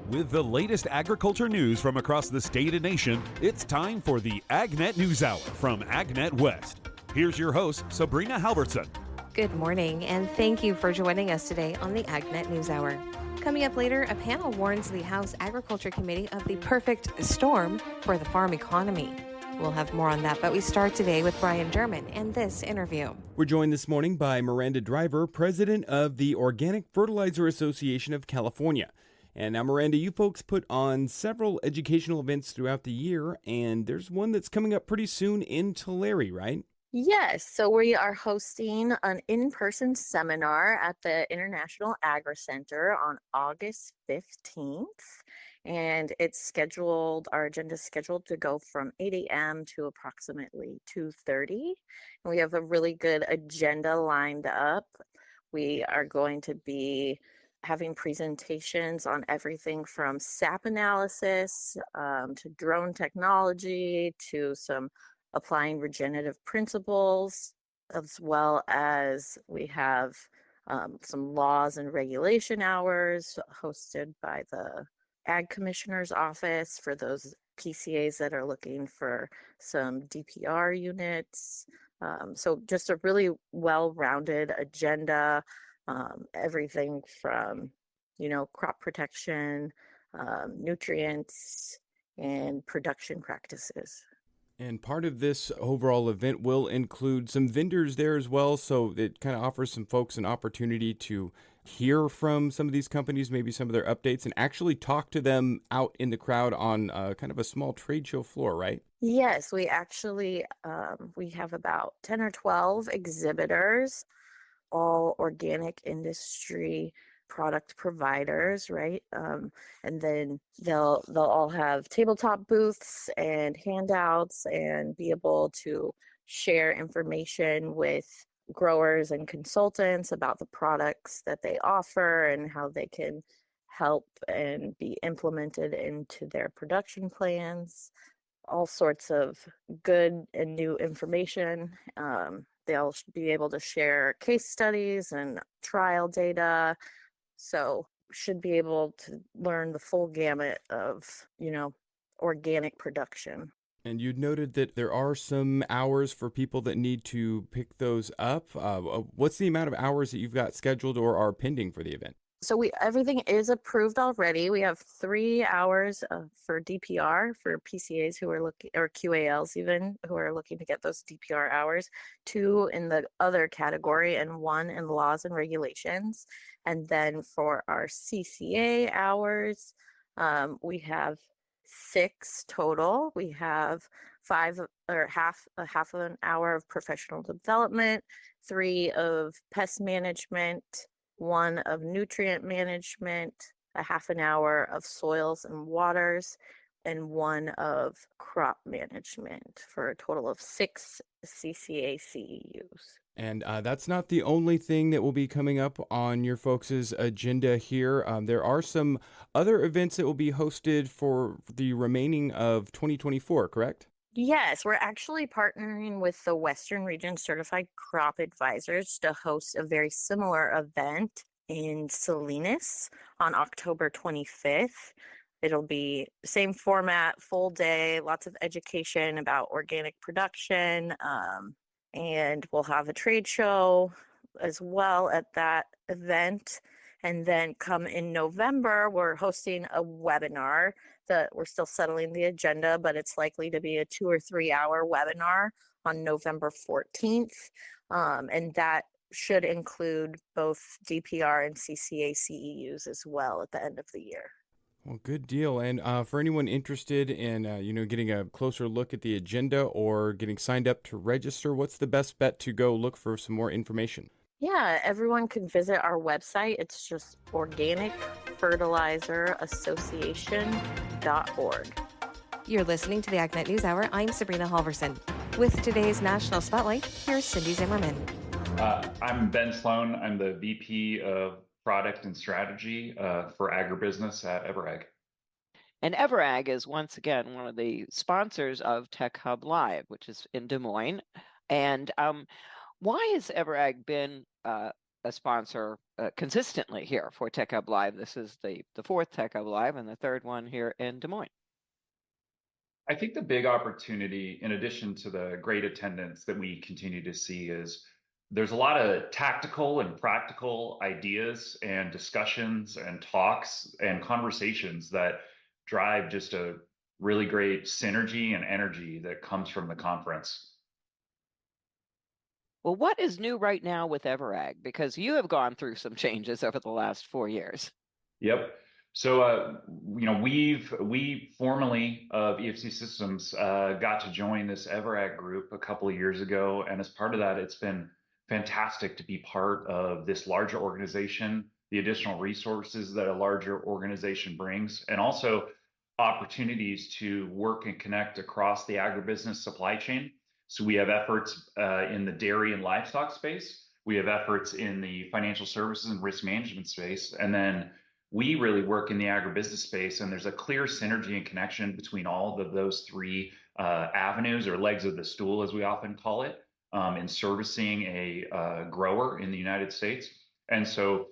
With the latest agriculture news from across the state and nation, it's time for the AgNet News Hour from AgNet West. Here's your host, Sabrina Halvorson. Good morning, and thank you for joining us today on the AgNet News Hour. Coming up later, a panel warns the House Agriculture Committee of the perfect storm for the farm economy. We'll have more on that, but we start today with Brian German and this interview. We're joined this morning by Miranda Driver, president of the Organic Fertilizer Association of California. And now, Miranda, you folks put on several educational events throughout the year, and there's one that's coming up pretty soon in Tulare, right? Yes, so we are hosting an in-person seminar at the International Agri Center on August 15th. And our agenda is scheduled to go from 8 a.m. to approximately 2:30. And we have a really good agenda lined up. We are going to be having presentations on everything from SAP analysis to drone technology to some applying regenerative principles, as well as we have some laws and regulation hours hosted by the Ag Commissioner's Office for those PCAs that are looking for some DPR units. So just a really well-rounded agenda. Everything from, crop protection, nutrients, and production practices. And part of this overall event will include some vendors there as well, so it kind of offers some folks an opportunity to hear from some of these companies, maybe some of their updates, and actually talk to them out in the crowd on kind of a small trade show floor, right? Yes, we actually we have about 10 or 12 exhibitors, all organic industry product providers, right? And then they'll all have tabletop booths and handouts and be able to share information with growers and consultants about the products that they offer and how they can help and be implemented into their production plans. All sorts of good and new information. They'll be able to share case studies and trial data. So should be able to learn the full gamut of, organic production. And you noted that there are some hours for people that need to pick those up. What's the amount of hours that you've got scheduled or are pending for the event? So everything is approved already. We have 3 hours for DPR for PCAs who are looking, or QALs even, who are looking to get those DPR hours, 2 in the other category and 1 in laws and regulations. And then for our CCA hours, we have 6 total. We have 5 or half of an hour of professional development, 3 of pest management, 1 of nutrient management, a half an hour of soils and waters, and 1 of crop management for a total of 6 CCA CEUs. And that's not the only thing that will be coming up on your folks' agenda here. There are some other events that will be hosted for the remaining of 2024, correct? Yes, we're actually partnering with the Western Region Certified Crop Advisors to host a very similar event in Salinas on October 25th. It'll be same format, full day, lots of education about organic production, and we'll have a trade show as well at that event. And then come in November, we're hosting a webinar that we're still settling the agenda, but it's likely to be a 2 or 3 hour webinar on November 14th. And that should include both DPR and CCA CEUs as well at the end of the year. Well, good deal. And for anyone interested in, getting a closer look at the agenda or getting signed up to register, what's the best bet to go look for some more information? Yeah, everyone can visit our website. It's just organicfertilizerassociation.org. You're listening to the AgNet News Hour. I'm Sabrina Halvorson. With today's National Spotlight, here's Cindy Zimmerman. I'm Ben Sloan. I'm the VP of Product and Strategy for Agribusiness at EverAg. And EverAg is once again one of the sponsors of Tech Hub Live, which is in Des Moines. And why has EverAg been a sponsor consistently here for Tech Hub Live. This is the fourth Tech Hub Live and the third one here in Des Moines. I think the big opportunity, in addition to the great attendance that we continue to see, is there's a lot of tactical and practical ideas and discussions and talks and conversations that drive just a really great synergy and energy that comes from the conference. Well, what is new right now with EverAg? Because you have gone through some changes over the last 4 years. Yep. So, we formerly of EFC Systems got to join this EverAg group a couple of years ago, and as part of that, it's been fantastic to be part of this larger organization, the additional resources that a larger organization brings, and also opportunities to work and connect across the agribusiness supply chain. So we have efforts in the dairy and livestock space. We have efforts in the financial services and risk management space, and then we really work in the agribusiness space, and there's a clear synergy and connection between all of those three avenues or legs of the stool, as we often call it, in servicing a grower in the United States. And so,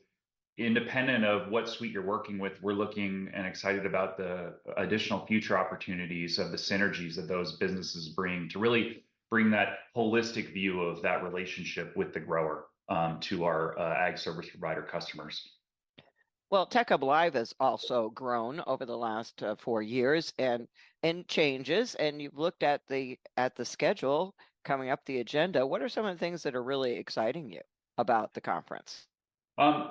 independent of what suite you're working with, we're looking and excited about the additional future opportunities of the synergies that those businesses bring to really bring that holistic view of that relationship with the grower to our ag service provider customers. Well, Tech Hub Live has also grown over the last 4 years and changes. And you've looked at the schedule coming up, the agenda. What are some of the things that are really exciting you about the conference? I'm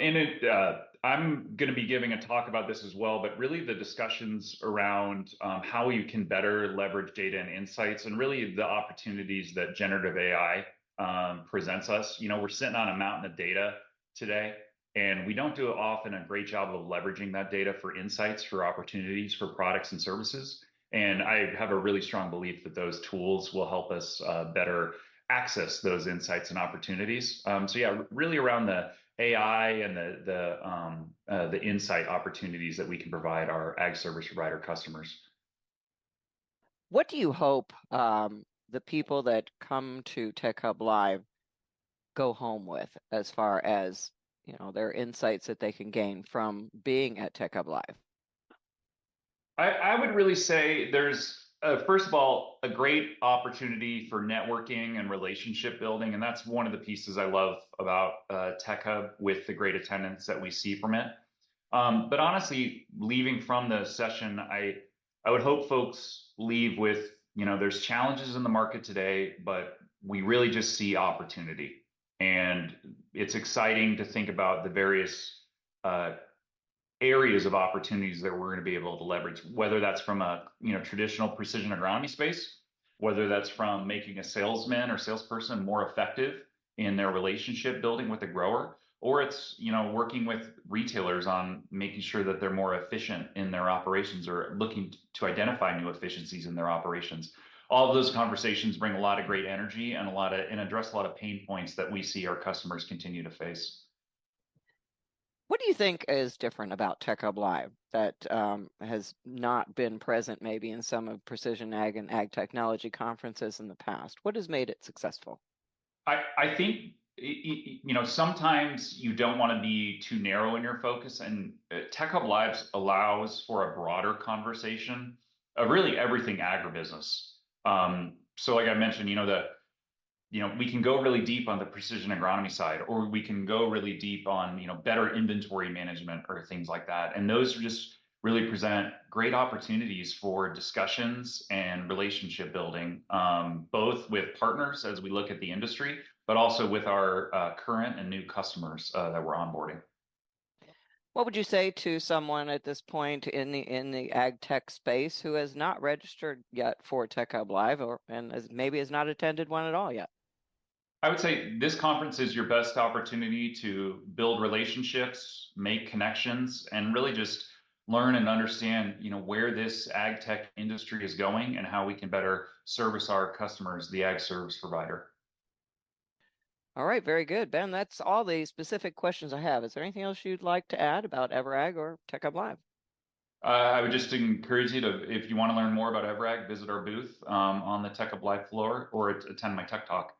going to be giving a talk about this as well, but really the discussions around how you can better leverage data and insights, and really the opportunities that generative AI presents us. We're sitting on a mountain of data today, and we don't do often a great job of leveraging that data for insights, for opportunities, for products and services. And I have a really strong belief that those tools will help us better access those insights and opportunities. So yeah, really around the AI and the insight opportunities that we can provide our ag service provider customers. What do you hope the people that come to Tech Hub Live go home with, as far as their insights that they can gain from being at Tech Hub Live? I would really say there's first of all a great opportunity for networking and relationship building, and that's one of the pieces I love about Tech Hub, with the great attendance that we see from it. But honestly, leaving from the session, I would hope folks leave with, there's challenges in the market today, but we really just see opportunity. And it's exciting to think about the various areas of opportunities that we're going to be able to leverage, whether that's from a traditional precision agronomy space, whether that's from making a salesman or salesperson more effective in their relationship building with the grower, or it's working with retailers on making sure that they're more efficient in their operations, or looking to identify new efficiencies in their operations. All of those conversations bring a lot of great energy and address a lot of pain points that we see our customers continue to face. What do you think is different about Tech Hub Live that has not been present maybe in some of Precision Ag and Ag Technology conferences in the past? What has made it successful? I think sometimes you don't want to be too narrow in your focus, and Tech Hub Live allows for a broader conversation of really everything agribusiness. So like I mentioned, we can go really deep on the precision agronomy side, or we can go really deep on, better inventory management or things like that. And those just really present great opportunities for discussions and relationship building, both with partners as we look at the industry, but also with our current and new customers that we're onboarding. What would you say to someone at this point in the ag tech space who has not registered yet for Tech Hub Live, and maybe has not attended one at all yet? I would say this conference is your best opportunity to build relationships, make connections, and really just learn and understand, where this ag tech industry is going and how we can better service our customers, the ag service provider. All right, very good, Ben. That's all the specific questions I have. Is there anything else you'd like to add about EverAg or Tech Hub Live? I would just encourage you to, if you want to learn more about EverAg, visit our booth on the Tech Hub Live floor, or attend my tech talk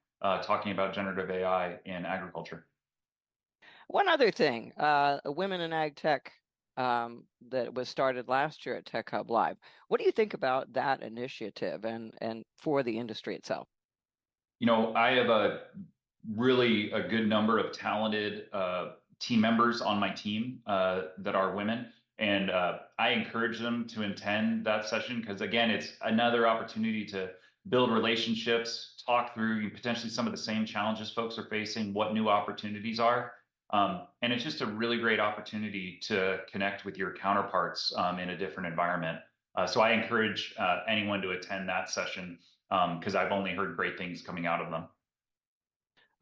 talking about generative AI in agriculture. One other thing, Women in Ag Tech that was started last year at Tech Hub Live. What do you think about that initiative and for the industry itself? I have a good number of talented team members on my team that are women. And I encourage them to attend that session because, again, it's another opportunity to build relationships, talk through potentially some of the same challenges folks are facing, what new opportunities are. And it's just a really great opportunity to connect with your counterparts in a different environment. So I encourage anyone to attend that session because I've only heard great things coming out of them.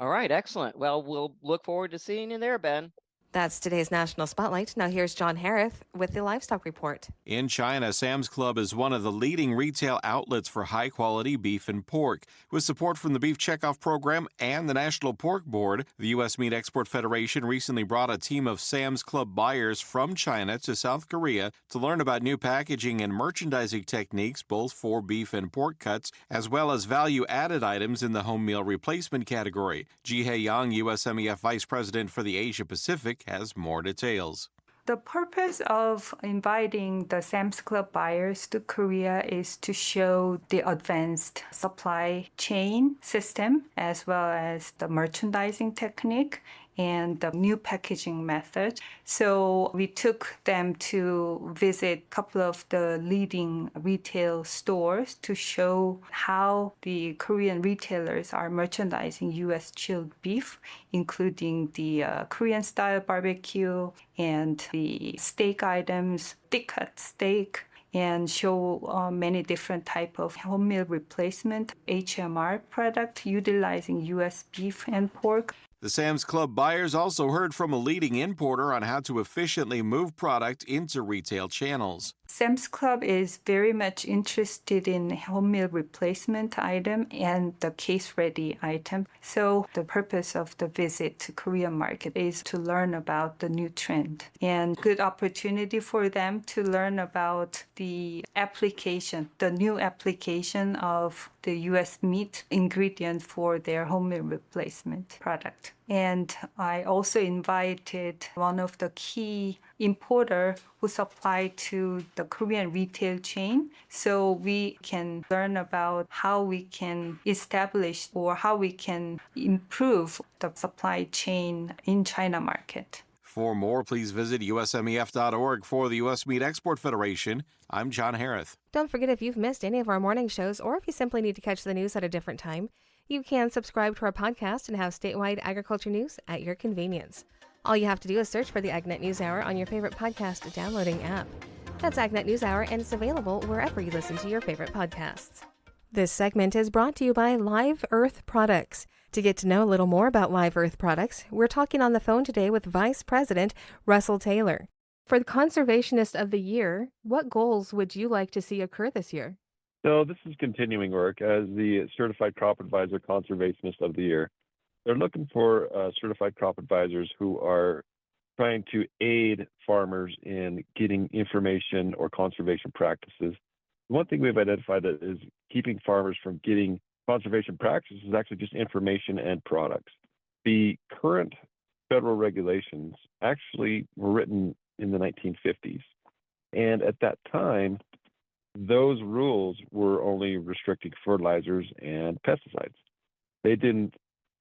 All right, excellent. Well, we'll look forward to seeing you there, Ben. That's today's National Spotlight. Now here's John Harris with the Livestock Report. In China, Sam's Club is one of the leading retail outlets for high-quality beef and pork. With support from the Beef Checkoff Program and the National Pork Board, the U.S. Meat Export Federation recently brought a team of Sam's Club buyers from China to South Korea to learn about new packaging and merchandising techniques, both for beef and pork cuts, as well as value-added items in the home meal replacement category. Ji-Hei Yang, USMEF Vice President for the Asia Pacific, has more details. The purpose of inviting the Sam's Club buyers to Korea is to show the advanced supply chain system as well as the merchandising technique and the new packaging method. So we took them to visit a couple of the leading retail stores to show how the Korean retailers are merchandising U.S. chilled beef, including the Korean style barbecue and the steak items, thick cut steak, and show many different type of home meal replacement HMR product utilizing U.S. beef and pork. The Sam's Club buyers also heard from a leading importer on how to efficiently move product into retail channels. Sam's Club is very much interested in home meal replacement item and the case-ready item. So the purpose of the visit to Korean market is to learn about the new trend and good opportunity for them to learn about the application, the new application of the U.S. meat ingredient for their home meal replacement product. And I also invited one of the key importer who supply to the Korean retail chain, so we can learn about how we can establish or how we can improve the supply chain in China market. For more, please visit usmef.org. For the U.S. Meat Export Federation, I'm John Harris. Don't forget, if you've missed any of our morning shows or if you simply need to catch the news at a different time, you can subscribe to our podcast and have statewide agriculture news at your convenience. All you have to do is search for the AgNet News Hour on your favorite podcast downloading app. That's AgNet News Hour, and it's available wherever you listen to your favorite podcasts. This segment is brought to you by Live Earth Products. To get to know a little more about Live Earth Products, we're talking on the phone today with Vice President Russell Taylor. For the Conservationist of the Year, what goals would you like to see occur this year? So this is continuing work as the Certified Crop Advisor Conservationist of the Year. They're looking for certified crop advisors who are trying to aid farmers in getting information or conservation practices. One thing we've identified that is keeping farmers from getting conservation practices is actually just information and products. The current federal regulations actually were written in the 1950s. And at that time, those rules were only restricting fertilizers and pesticides. They didn't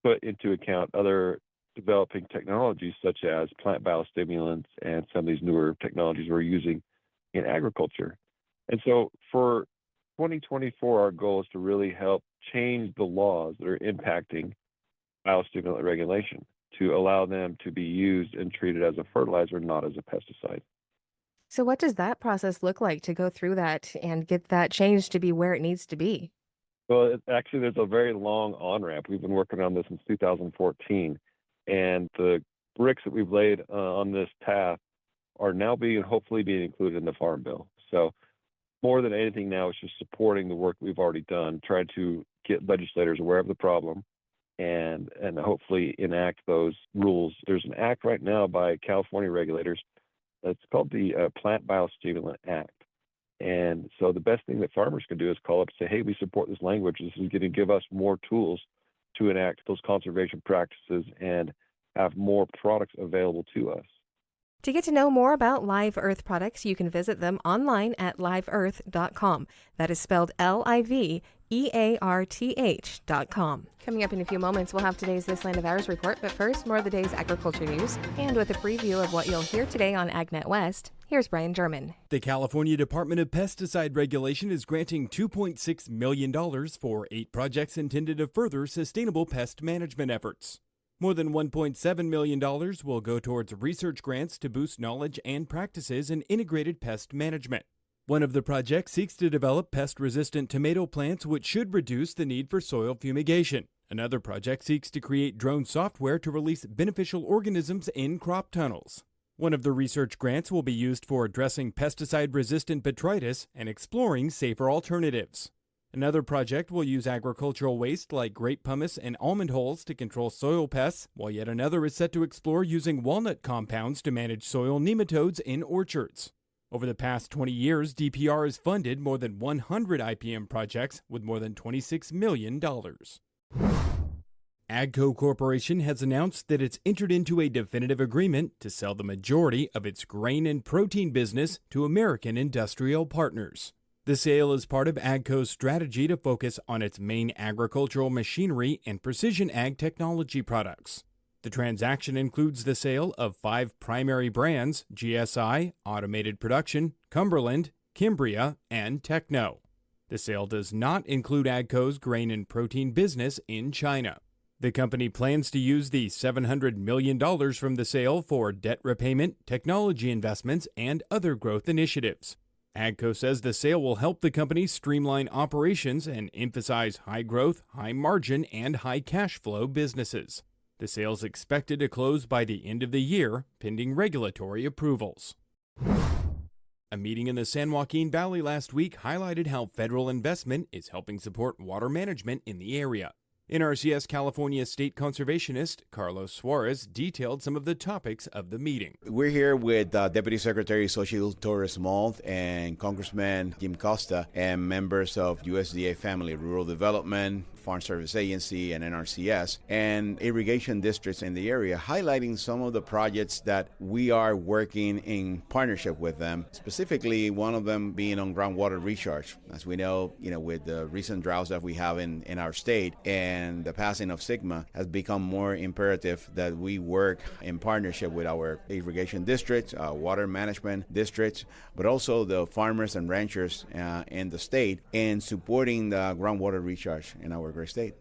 put into account other developing technologies such as plant biostimulants and some of these newer technologies we're using in agriculture. And so for 2024, our goal is to really help change the laws that are impacting biostimulant regulation to allow them to be used and treated as a fertilizer, not as a pesticide. So what does that process look like to go through that and get that change to be where it needs to be? Well, actually, there's a very long on-ramp. We've been working on this since 2014, and the bricks that we've laid on this path are now hopefully being included in the Farm Bill. So more than anything now, it's just supporting the work we've already done, trying to get legislators aware of the problem and hopefully enact those rules. There's an act right now by California regulators. It's called the Plant Biostimulant Act. And so the best thing that farmers can do is call up and say, hey, we support this language. This is going to give us more tools to enact those conservation practices and have more products available to us. To get to know more about Live Earth products, you can visit them online at liveearth.com. That is spelled LIVEARTH.com. Coming up in a few moments, we'll have today's This Land of Ours report, but first, more of the day's agriculture news. And with a preview of what you'll hear today on AgNet West, here's Brian German. The California Department of Pesticide Regulation is granting $2.6 million for 8 projects intended to further sustainable pest management efforts. More than $1.7 million will go towards research grants to boost knowledge and practices in integrated pest management. One of the projects seeks to develop pest-resistant tomato plants, which should reduce the need for soil fumigation. Another project seeks to create drone software to release beneficial organisms in crop tunnels. One of the research grants will be used for addressing pesticide-resistant botrytis and exploring safer alternatives. Another project will use agricultural waste like grape pumice and almond hulls to control soil pests, while yet another is set to explore using walnut compounds to manage soil nematodes in orchards. Over the past 20 years, DPR has funded more than 100 IPM projects with more than $26 million. AGCO Corporation has announced that it's entered into a definitive agreement to sell the majority of its grain and protein business to American industrial partners. The sale is part of AGCO's strategy to focus on its main agricultural machinery and precision ag technology products. The transaction includes the sale of 5 primary brands: GSI, Automated Production, Cumberland, Kimbria, and Techno. The sale does not include AGCO's grain and protein business in China. The company plans to use the $700 million from the sale for debt repayment, technology investments, and other growth initiatives. AGCO says the sale will help the company streamline operations and emphasize high growth, high margin, and high cash flow businesses. The sale is expected to close by the end of the year, pending regulatory approvals. A meeting in the San Joaquin Valley last week highlighted how federal investment is helping support water management in the area. NRCS California State Conservationist Carlos Suarez detailed some of the topics of the meeting. We're here with Deputy Secretary Xochitl Torres-Mold and Congressman Jim Costa and members of USDA Family Rural Development, Farm Service Agency, and NRCS, and irrigation districts in the area, highlighting some of the projects that we are working in partnership with them, specifically one of them being on groundwater recharge. As we know, with the recent droughts that we have in our state and the passing of SGMA, has become more imperative that we work in partnership with our irrigation districts, water management districts, but also the farmers and ranchers in the state in supporting the groundwater recharge in our great state.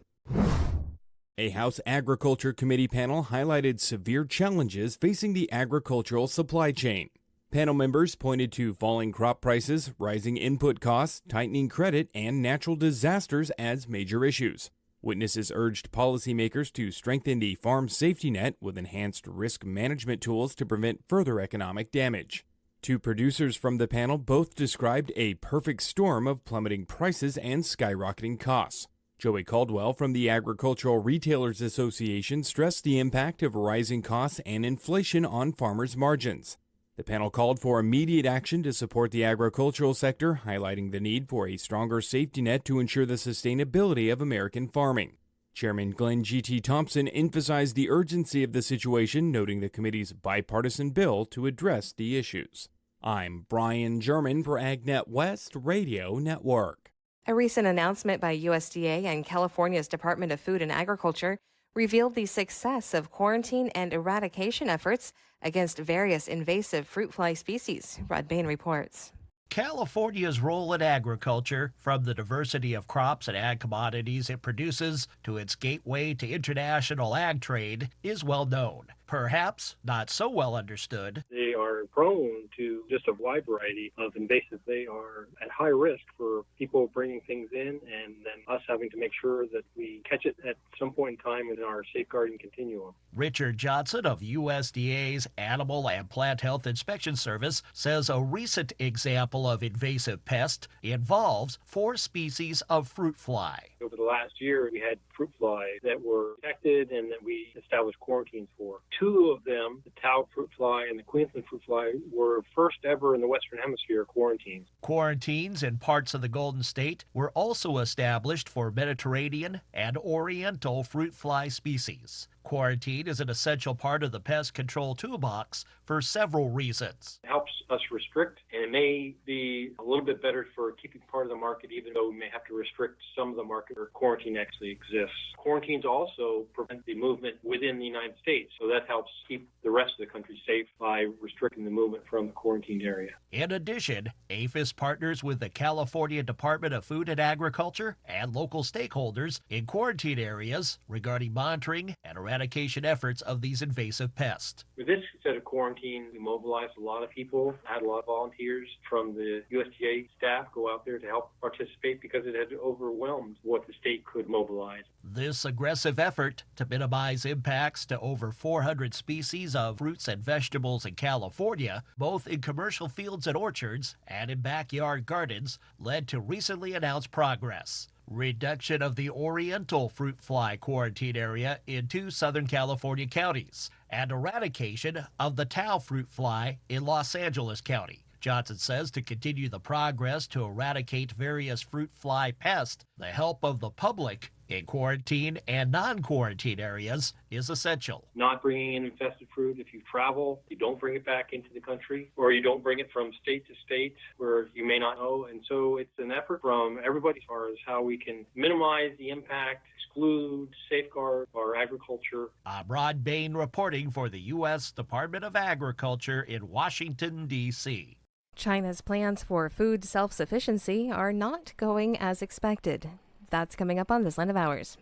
A House Agriculture Committee panel highlighted severe challenges facing the agricultural supply chain. Panel members pointed to falling crop prices, rising input costs, tightening credit, and natural disasters as major issues. Witnesses urged policymakers to strengthen the farm safety net with enhanced risk management tools to prevent further economic damage. 2 producers from the panel both described a perfect storm of plummeting prices and skyrocketing costs. Joey Caldwell from the Agricultural Retailers Association stressed the impact of rising costs and inflation on farmers' margins. The panel called for immediate action to support the agricultural sector, highlighting the need for a stronger safety net to ensure the sustainability of American farming. Chairman Glenn G.T. Thompson emphasized the urgency of the situation, noting the committee's bipartisan bill to address the issues. I'm Brian German for AgNet West Radio Network. A recent announcement by USDA and California's Department of Food and Agriculture revealed the success of quarantine and eradication efforts against various invasive fruit fly species. Rod Bain reports. California's role in agriculture, from the diversity of crops and ag commodities it produces to its gateway to international ag trade, is well known. Perhaps not so well understood. They are prone to just a wide variety of invasives. They are at high risk for people bringing things in and then us having to make sure that we catch it at some point in time in our safeguarding continuum. Richard Johnson of USDA's Animal and Plant Health Inspection Service says a recent example of invasive pest involves 4 species of fruit fly. Over the last year, we had fruit flies that were detected and that we established quarantines for. 2 of them, the Taube fruit fly and the Queensland fruit fly, were first ever in the Western Hemisphere quarantines. Quarantines in parts of the Golden State were also established for Mediterranean and Oriental fruit fly species. Quarantine is an essential part of the pest control toolbox for several reasons. It helps us restrict, and it may be a little bit better for keeping part of the market, even though we may have to restrict some of the market where quarantine actually exists. Quarantines also prevent the movement within the United States, so that helps keep the rest of the country safe by restricting the movement from the quarantined area. In addition, APHIS partners with the California Department of Food and Agriculture and local stakeholders in quarantine areas regarding monitoring and eradication efforts of these invasive pests. With this set of quarantine, we mobilized a lot of people, had a lot of volunteers from the USDA staff go out there to help participate because it had overwhelmed what the state could mobilize. This aggressive effort to minimize impacts to over 400 species of fruits and vegetables in California, both in commercial fields and orchards and in backyard gardens, led to recently announced progress. Reduction of the Oriental fruit fly quarantine area in 2 Southern California counties, and eradication of the Tau fruit fly in Los Angeles County. Johnson says to continue the progress to eradicate various fruit fly pests, the help of the public in quarantine and non-quarantine areas is essential. Not bringing in infested fruit. If you travel, you don't bring it back into the country, or you don't bring it from state to state where you may not know. And so it's an effort from everybody as far as how we can minimize the impact, exclude, safeguard our agriculture. I'm Rod Bain reporting for the U.S. Department of Agriculture in Washington, D.C. China's plans for food self-sufficiency are not going as expected. That's coming up on This Land of Ours.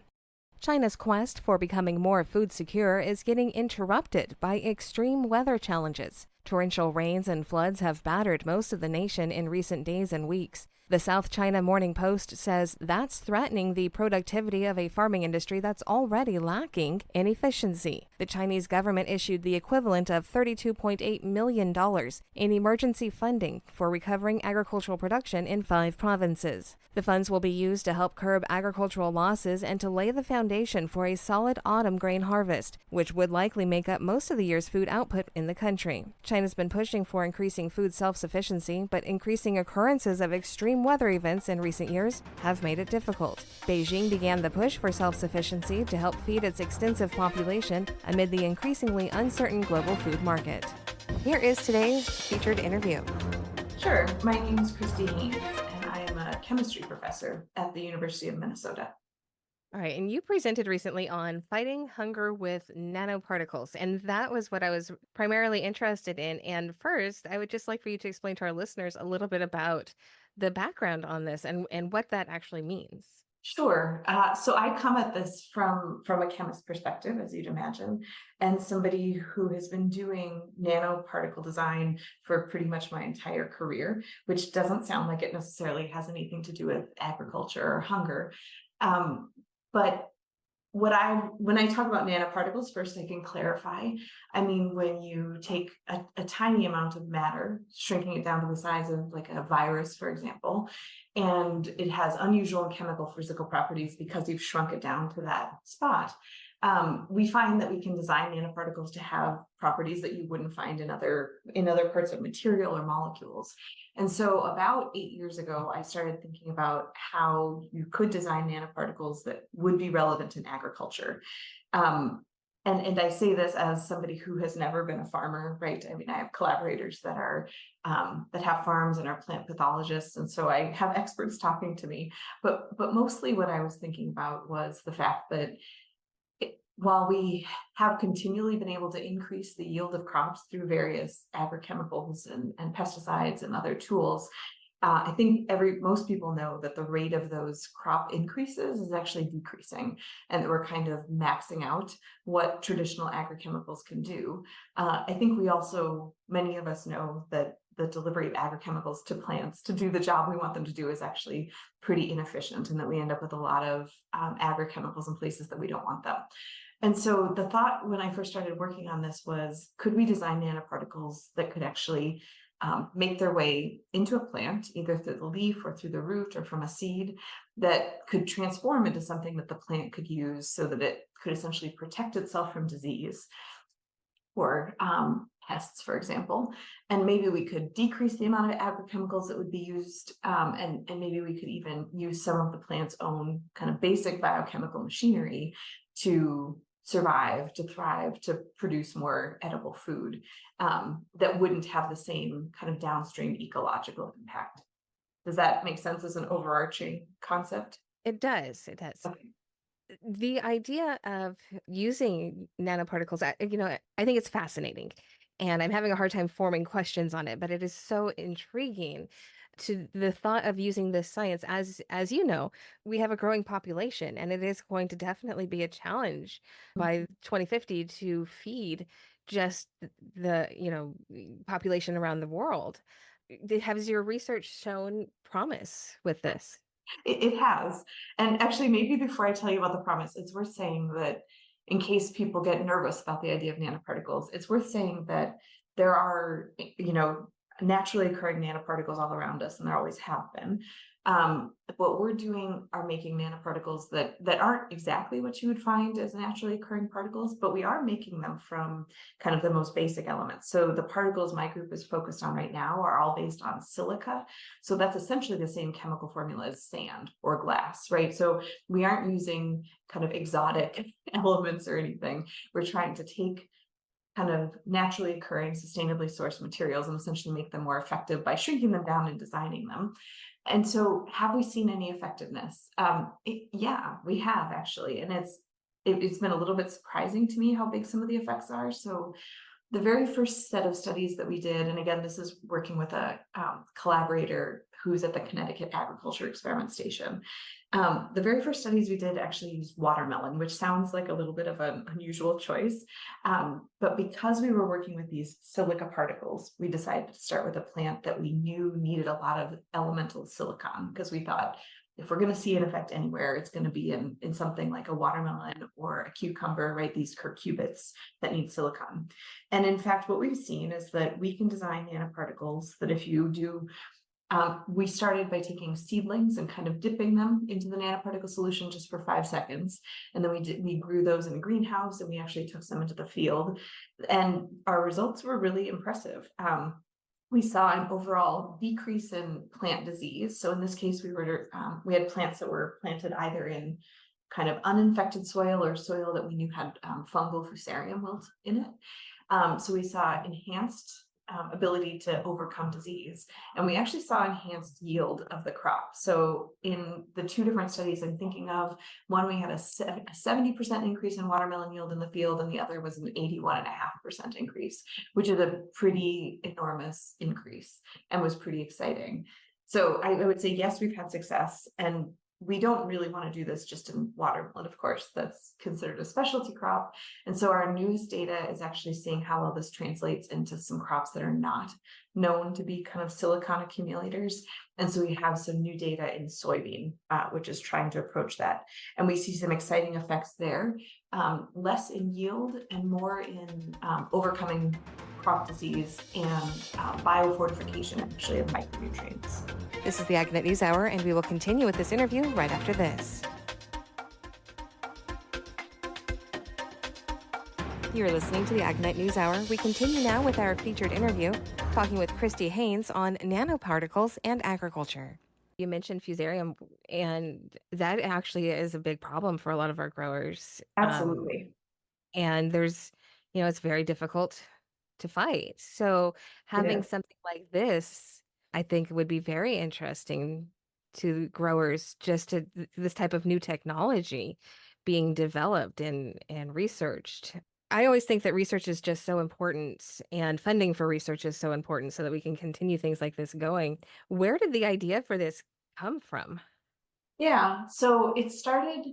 China's quest for becoming more food secure is getting interrupted by extreme weather challenges. Torrential rains and floods have battered most of the nation in recent days and weeks. The South China Morning Post says that's threatening the productivity of a farming industry that's already lacking in efficiency. The Chinese government issued the equivalent of $32.8 million in emergency funding for recovering agricultural production in 5 provinces. The funds will be used to help curb agricultural losses and to lay the foundation for a solid autumn grain harvest, which would likely make up most of the year's food output in the country. China's been pushing for increasing food self-sufficiency, but increasing occurrences of extreme weather events in recent years have made it difficult. Beijing began the push for self-sufficiency to help feed its extensive population amid the increasingly uncertain global food market. Here is today's featured interview. Sure. My name is Christy Haynes, and I am a chemistry professor at the University of Minnesota. All right, and you presented recently on fighting hunger with nanoparticles, and that was what I was primarily interested in. And first, I would just like for you to explain to our listeners a little bit about the background on this and what that actually means. Sure. So I come at this from a chemist perspective, as you'd imagine, and somebody who has been doing nanoparticle design for pretty much my entire career, which doesn't sound like it necessarily has anything to do with agriculture or hunger. But when I talk about nanoparticles, first I can clarify. I mean, when you take a tiny amount of matter, shrinking it down to the size of like a virus, for example, and it has unusual chemical physical properties because you've shrunk it down to that spot, we find that we can design nanoparticles to have properties that you wouldn't find in other parts of material or molecules. And so about 8 years ago, I started thinking about how you could design nanoparticles that would be relevant in agriculture. And I say this as somebody who has never been a farmer, right? I mean, I have collaborators that are that have farms and are plant pathologists, and so I have experts talking to me. But mostly what I was thinking about was the fact that while we have continually been able to increase the yield of crops through various agrochemicals and pesticides and other tools, I think most people know that the rate of those crop increases is actually decreasing, and that we're kind of maxing out what traditional agrochemicals can do. I think many of us know that the delivery of agrochemicals to plants to do the job we want them to do is actually pretty inefficient, and that we end up with a lot of agrochemicals in places that we don't want them. And so the thought when I first started working on this was, could we design nanoparticles that could actually make their way into a plant, either through the leaf or through the root or from a seed, that could transform into something that the plant could use so that it could essentially protect itself from disease or pests, for example. And maybe we could decrease the amount of agrochemicals that would be used, and maybe we could even use some of the plant's own kind of basic biochemical machinery to survive, to thrive, to produce more edible food that wouldn't have the same kind of downstream ecological impact. Does that make sense as an overarching concept? It does. It does. Okay. The idea of using nanoparticles, I think it's fascinating, and I'm having a hard time forming questions on it, but it is so intriguing to the thought of using this science. As you know, we have a growing population, and it is going to definitely be a challenge by 2050 to feed just the, population around the world. Has your research shown promise with this? It has. And actually, maybe before I tell you about the promise, it's worth saying that in case people get nervous about the idea of nanoparticles, it's worth saying that there are, naturally occurring nanoparticles all around us, and there always have been. What we're doing are making nanoparticles that aren't exactly what you would find as naturally occurring particles, but we are making them from kind of the most basic elements. So the particles my group is focused on right now are all based on silica. So that's essentially the same chemical formula as sand or glass, right? So we aren't using kind of exotic elements or anything. We're trying to take kind of naturally occurring, sustainably sourced materials and essentially make them more effective by shrinking them down and designing them. And so, have we seen any effectiveness? Yeah, we have actually, and it's been a little bit surprising to me how big some of the effects are. So, the very first set of studies that we did, and again, this is working with a collaborator who's at the Connecticut Agriculture Experiment Station. The very first studies we did actually used watermelon, which sounds like a little bit of an unusual choice. But because we were working with these silica particles, we decided to start with a plant that we knew needed a lot of elemental silicon, because we thought if we're going to see an effect anywhere, it's going to be in something like a watermelon or a cucumber, right? These curcubits that need silicon. And in fact, what we've seen is that we can design nanoparticles that if you do, we started by taking seedlings and kind of dipping them into the nanoparticle solution just for 5 seconds. And then we grew those in a greenhouse, and we actually took some into the field. And our results were really impressive. We saw an overall decrease in plant disease. So in this case, we had plants that were planted either in kind of uninfected soil or soil that we knew had fungal fusarium wilt in it. So we saw enhanced ability to overcome disease, and we actually saw enhanced yield of the crop. So in the two different studies I'm thinking of, one we had a 70% increase in watermelon yield in the field, and the other was an 81.5% increase, which is a pretty enormous increase and was pretty exciting. So I would say yes, we've had success, and we don't really want to do this just in watermelon, of course, that's considered a specialty crop. And so our newest data is actually seeing how well this translates into some crops that are not known to be kind of silicon accumulators. And so we have some new data in soybean, which is trying to approach that. And we see some exciting effects there, less in yield and more in overcoming crop disease and biofortification, actually, of micronutrients. This is the AgNet News Hour, and we will continue with this interview right after this. You're listening to the AgNet News Hour. We continue now with our featured interview, talking with Christy Haynes on nanoparticles and agriculture. You mentioned fusarium, and that actually is a big problem for a lot of our growers. Absolutely. And there's, it's very difficult to fight. So having something like this, I think, would be very interesting to growers, just to this type of new technology being developed and researched. I always think that research is just so important, and funding for research is so important so that we can continue things like this going. Where did the idea for this come from? Yeah, so it started,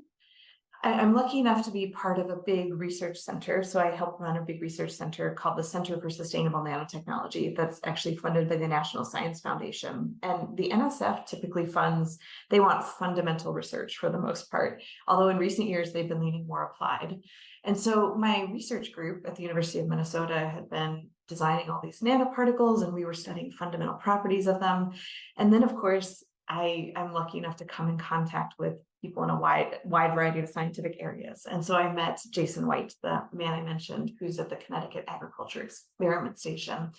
I'm lucky enough to be part of a big research center. So I help run a big research center called the Center for Sustainable Nanotechnology that's actually funded by the National Science Foundation. And the NSF typically they want fundamental research for the most part, although in recent years they've been leaning more applied. And so my research group at the University of Minnesota had been designing all these nanoparticles, and we were studying fundamental properties of them. And then, of course, I'm lucky enough to come in contact with people in a wide variety of scientific areas. And so I met Jason White, the man I mentioned, who's at the Connecticut Agriculture Experiment Station.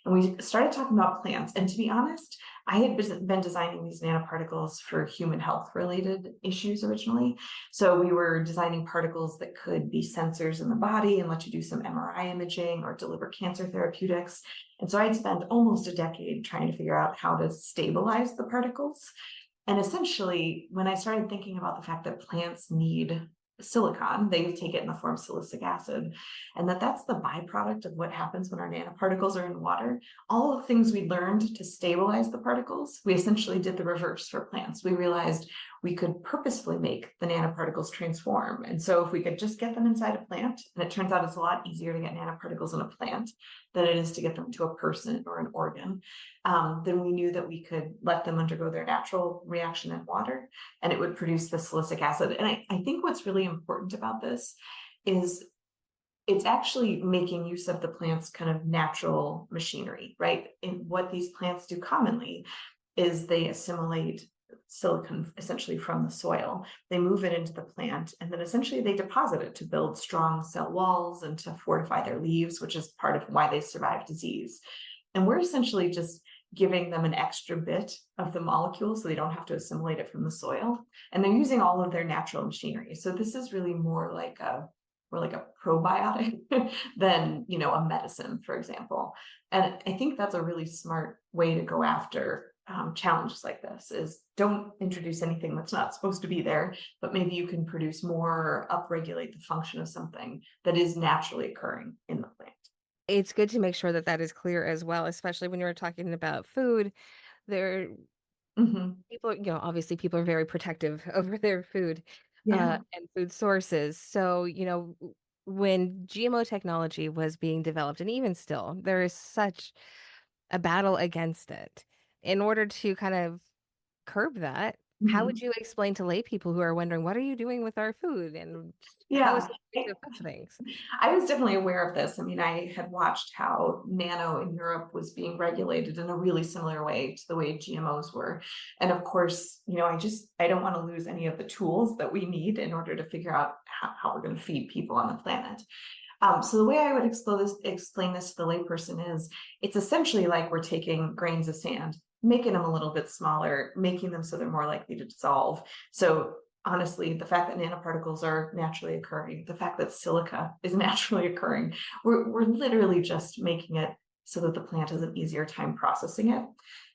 And we started talking about plants. And to be honest, I had been designing these nanoparticles for human health related issues originally. So we were designing particles that could be sensors in the body and let you do some MRI imaging or deliver cancer therapeutics. And so I'd spent almost a decade trying to figure out how to stabilize the particles. And essentially, when I started thinking about the fact that plants need silicon, they take it in the form of silicic acid, and that's the byproduct of what happens when our nanoparticles are in water. All the things we learned to stabilize the particles, we essentially did the reverse for plants. We realized we could purposefully make the nanoparticles transform. And so if we could just get them inside a plant, and it turns out it's a lot easier to get nanoparticles in a plant than it is to get them to a person or an organ, then we knew that we could let them undergo their natural reaction in water, and it would produce the silicic acid. And I think what's really important about this is it's actually making use of the plant's kind of natural machinery, right? And what these plants do commonly is they assimilate silicon essentially from the soil. They move it into the plant, and then essentially they deposit it to build strong cell walls and to fortify their leaves, which is part of why they survive disease. And we're essentially just giving them an extra bit of the molecule so they don't have to assimilate it from the soil. And they're using all of their natural machinery. So this is really more like a probiotic than, a medicine, for example. And I think that's a really smart way to go after challenges like this, is don't introduce anything that's not supposed to be there, but maybe you can produce more, upregulate the function of something that is naturally occurring in the plant. It's good to make sure that is clear as well, especially when you're talking about food. There, people, obviously people are very protective over their food Yeah. and food sources. So, when GMO technology was being developed, and even still, there is such a battle against it. In order to kind of curb that, how would you explain to lay people who are wondering, what are you doing with our food? And how is Yeah, it going to affect things? I was definitely aware of this. I mean, I had watched how nano in Europe was being regulated in a really similar way to the way GMOs were. And of course, I don't want to lose any of the tools that we need in order to figure out how we're going to feed people on the planet. So the way I would explain this to the layperson is it's essentially like we're taking grains of sand, making them a little bit smaller, making them so they're more likely to dissolve. So honestly, the fact that nanoparticles are naturally occurring, the fact that silica is naturally occurring, we're literally just making it so that the plant has an easier time processing it.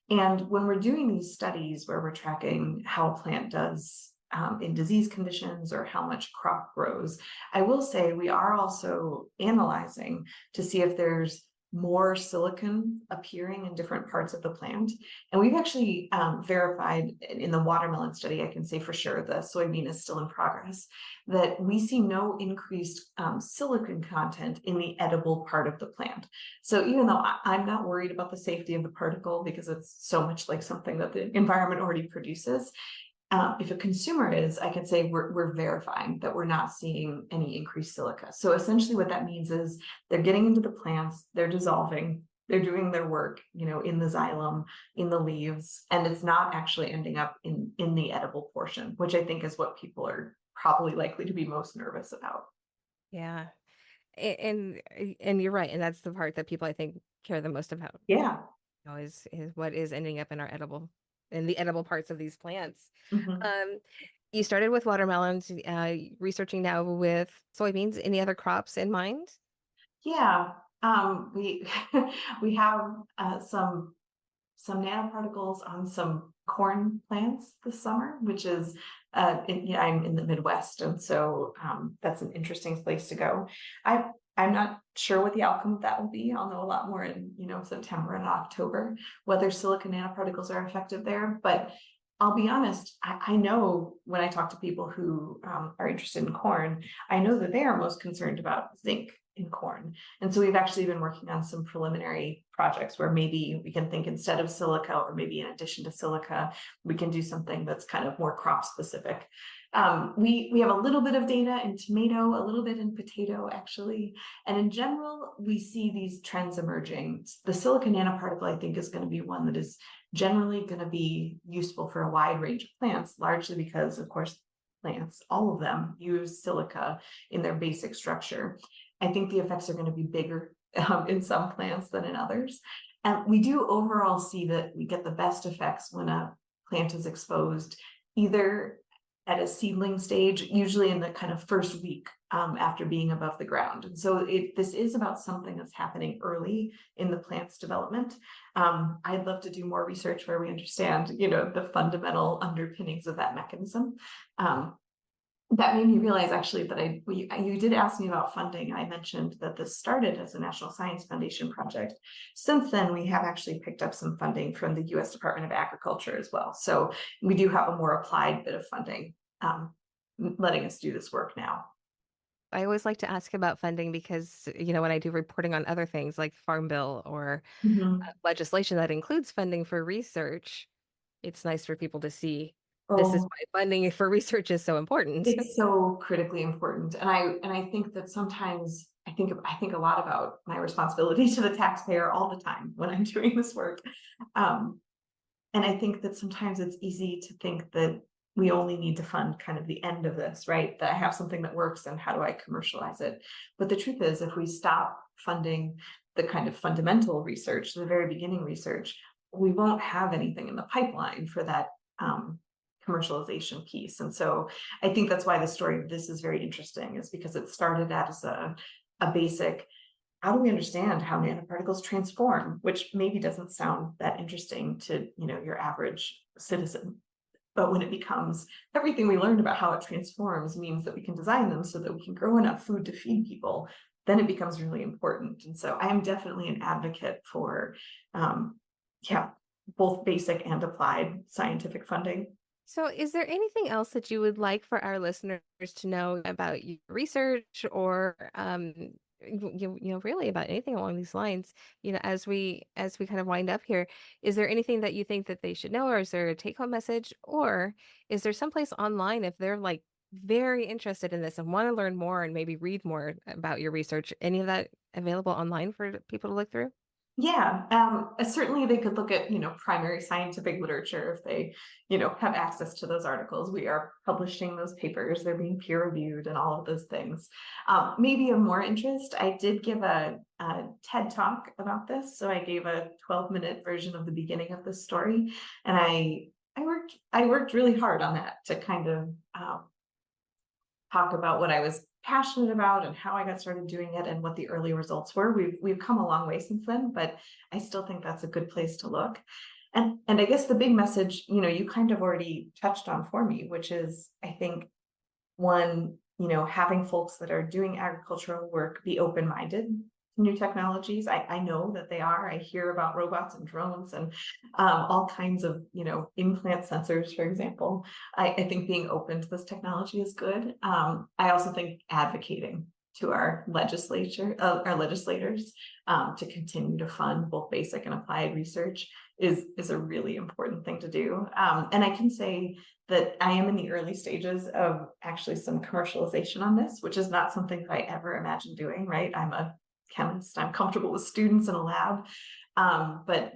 And when we're doing these studies where we're tracking how a plant does in disease conditions or how much crop grows, I will say we are also analyzing to see if there's more silicon appearing in different parts of the plant. And we've actually verified in the watermelon study, I can say for sure, the soybean is still in progress, that we see no increased silicon content in the edible part of the plant. So even though I'm not worried about the safety of the particle because it's so much like something that the environment already produces, if a consumer is, I can say we're verifying that we're not seeing any increased silica. So essentially what that means is they're getting into the plants, they're dissolving, they're doing their work, in the xylem, in the leaves, and it's not actually ending up in the edible portion, which I think is what people are probably likely to be most nervous about. Yeah. And you're right. And that's the part that people, I think, care the most about. Yeah. Is what is ending up in the edible parts of these plants. You started with watermelons, researching now with soybeans. Any other crops in mind? Yeah, we we have some nanoparticles on some corn plants this summer, which is I'm in the Midwest, and so that's an interesting place to go. I'm not sure what the outcome of that will be. I'll know a lot more in September and October whether silicon nanoparticles are effective there. But I'll be honest, I know when I talk to people who are interested in corn, I know that they are most concerned about zinc in corn. And so we've actually been working on some preliminary projects where maybe we can think instead of silica, or maybe in addition to silica, we can do something that's kind of more crop specific. We have a little bit of data in tomato, a little bit in potato, actually. And in general, we see these trends emerging. The silicon nanoparticle, I think, is going to be one that is generally going to be useful for a wide range of plants, largely because, of course, plants, all of them use silica in their basic structure. I think the effects are going to be bigger in some plants than in others. And we do overall see that we get the best effects when a plant is exposed either at a seedling stage, usually in the kind of first week after being above the ground. And so this is about something that's happening early in the plant's development. I'd love to do more research where we understand, the fundamental underpinnings of that mechanism. That made me realize actually that you did ask me about funding. I mentioned that this started as a National Science Foundation project. Since then, we have actually picked up some funding from the U.S. Department of Agriculture as well. So we do have a more applied bit of funding letting us do this work now. I always like to ask about funding because, when I do reporting on other things like Farm Bill or legislation that includes funding for research, it's nice for people to see this is why funding for research is so important. It's so critically important. And I think that sometimes I think a lot about my responsibility to the taxpayer all the time when I'm doing this work. And I think that sometimes it's easy to think that we only need to fund kind of the end of this, right? That I have something that works and how do I commercialize it? But the truth is, if we stop funding the kind of fundamental research, the very beginning research, we won't have anything in the pipeline for that commercialization piece. And so I think that's why the story of this is very interesting, is because it started as a basic, how do we understand how nanoparticles transform, which maybe doesn't sound that interesting to your average citizen. But when it becomes everything we learned about how it transforms means that we can design them so that we can grow enough food to feed people, then it becomes really important. And so I am definitely an advocate for, both basic and applied scientific funding. So is there anything else that you would like for our listeners to know about your research or, really about anything along these lines, as we kind of wind up here? Is there anything that you think that they should know, or is there a take-home message, or is there someplace online if they're like very interested in this and want to learn more and maybe read more about your research, any of that available online for people to look through? Yeah, certainly they could look at, primary scientific literature if they, have access to those articles. We are publishing those papers, they're being peer reviewed and all of those things. Maybe of more interest, I did give a TED talk about this. So I gave a 12-minute version of the beginning of this story. And I worked really hard on that to kind of talk about what I was passionate about and how I got started doing it and what the early results were. We've come a long way since then, but I still think that's a good place to look. And I guess the big message, you kind of already touched on for me, which is, I think, one, having folks that are doing agricultural work be open-minded to new technologies. I know that they are. I hear about robots and drones and all kinds of, implant sensors, for example. I think being open to this technology is good. I also think advocating to our legislators to continue to fund both basic and applied research is a really important thing to do. And I can say that I am in the early stages of actually some commercialization on this, which is not something that I ever imagined doing, right? I'm a chemist, I'm comfortable with students in a lab. But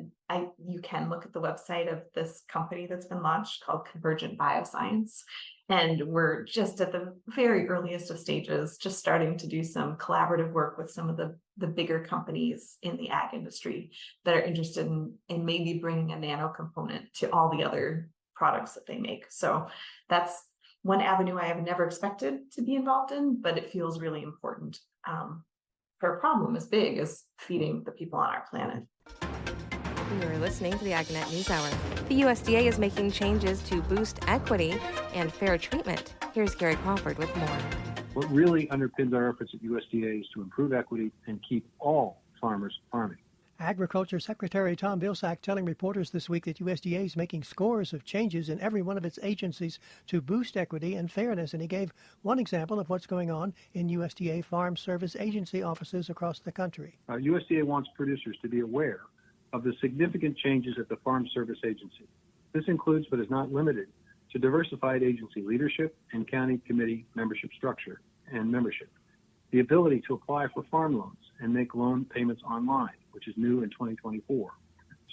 you can look at the website of this company that's been launched called Convergent Bioscience. And we're just at the very earliest of stages, just starting to do some collaborative work with some of the bigger companies in the ag industry that are interested in maybe bringing a nano component to all the other products that they make. So that's one avenue I have never expected to be involved in, but it feels really important for a problem as big as feeding the people on our planet. You're listening to the AgNet News Hour. The USDA is making changes to boost equity and fair treatment. Here's Gary Crawford with more. What really underpins our efforts at USDA is to improve equity and keep all farmers farming. Agriculture Secretary Tom Vilsack telling reporters this week that USDA is making scores of changes in every one of its agencies to boost equity and fairness. And he gave one example of what's going on in USDA Farm Service Agency offices across the country. USDA wants producers to be aware of the significant changes at the Farm Service Agency. This includes, but is not limited to, diversified agency leadership and county committee membership structure and membership, the ability to apply for farm loans and make loan payments online, which is new in 2024,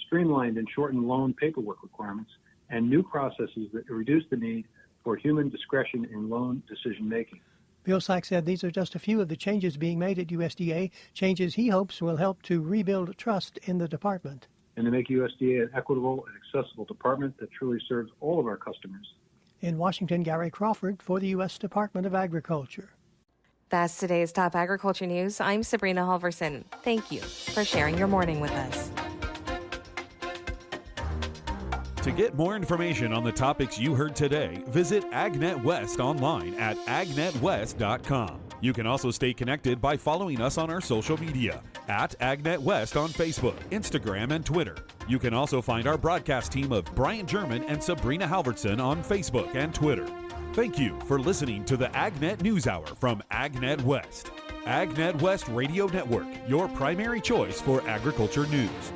streamlined and shortened loan paperwork requirements, and new processes that reduce the need for human discretion in loan decision making. Vilsack said these are just a few of the changes being made at USDA, changes he hopes will help to rebuild trust in the department. And to make USDA an equitable and accessible department that truly serves all of our customers. In Washington, Gary Crawford for the U.S. Department of Agriculture. That's today's top agriculture news. I'm Sabrina Halvorson. Thank you for sharing your morning with us. To get more information on the topics you heard today, visit AgNet West online at agnetwest.com. You can also stay connected by following us on our social media at AgNet West on Facebook, Instagram, and Twitter. You can also find our broadcast team of Brian German and Sabrina Halvorson on Facebook and Twitter. Thank you for listening to the AgNet News Hour from AgNet West. AgNet West Radio Network, your primary choice for agriculture news.